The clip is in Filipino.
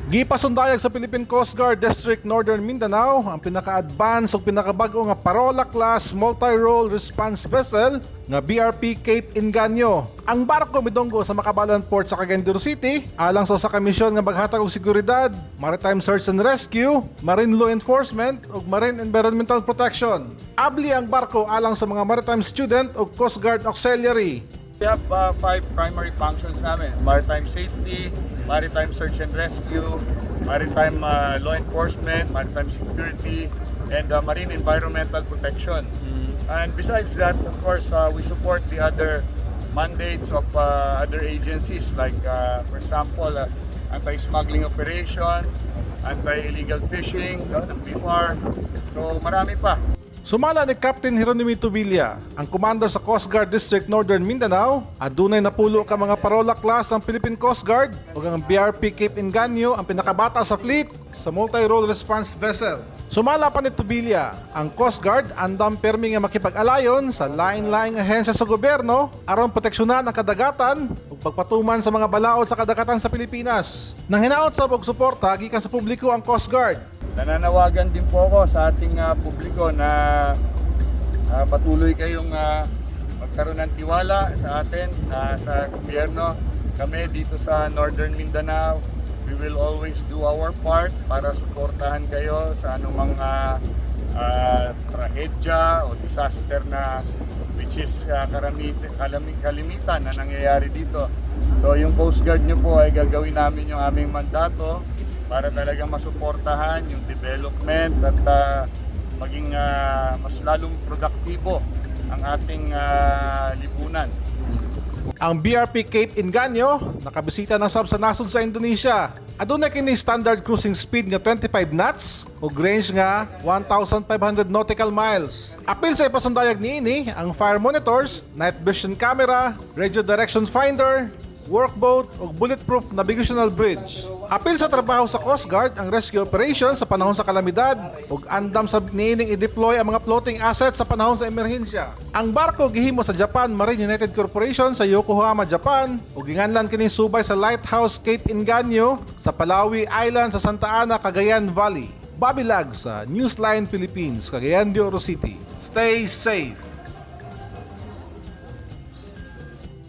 Gipasundayag sa Philippine Coast Guard District Northern Mindanao ang pinaka-advance o pinakabago nga Parola class multi-role response vessel nga BRP Cape Inganyo. Ang barko midonggo sa Makabalan Port sa Cagayan City alang sa kamisyon nga maghatag og seguridad, maritime search and rescue, marine law enforcement ug marine environmental protection. Abli ang barko alang sa mga maritime student ug Coast Guard auxiliary. We have 5 primary functions namin: maritime safety, maritime search and rescue, maritime law enforcement, maritime security, and marine environmental protection. And besides that, of course, we support the other mandates of other agencies like, for example, anti-smuggling operation, anti-illegal fishing, ng BIFAR. So marami pa. Sumala ni Captain Jeronimito Villa, ang commander sa Coast Guard District Northern Mindanao, adunay napulo ka mga Parola class ang Philippine Coast Guard ug ang BRP Cape Inganyo ang pinakabata sa fleet sa multi-role response vessel. Sumala pa ni Villa, ang Coast Guard andam permi nga makipag-alayon sa lain-laing ahensya sa gobyerno aron proteksyonan ang kadagatan ug pagpatuman sa mga balaod sa kadagatan sa Pilipinas. Nang hinaot sa og suporta gikan sa publiko ang Coast Guard. Nananawagan din po ako sa ating publiko na patuloy kayong magkaroon ng tiwala sa atin, sa gobyerno. Kami dito sa Northern Mindanao, we will always do our part para suportahan kayo sa anumang trahedya o disaster na which is kalimitan na nangyayari dito. So yung Coast Guard nyo po ay gagawin namin yung aming mandato para talagang masuportahan yung development at maging mas lalong produktibo ang ating lipunan. Ang BRP Cape Inganyo nakabisita ng sub sa nasod sa Indonesia. Adunay kini standard cruising speed nga 25 knots ug range nga 1,500 nautical miles. Apil sa ipasundayag niini ang fire monitors, night vision camera, radio direction finder, workboat ug bulletproof navigational bridge. Apil sa trabaho sa Coast Guard ang rescue operation sa panahon sa kalamidad ug andam sa niining i-deploy ang mga floating assets sa panahon sa emerhensya. Ang barko gihimo sa Japan Marine United Corporation sa Yokohama, Japan ug ginganlan kini subay sa Lighthouse Cape Inganyo sa Palawi Island sa Santa Ana, Cagayan Valley. Bobby Lag sa Newsline Philippines, Cagayan de Oro City. Stay safe!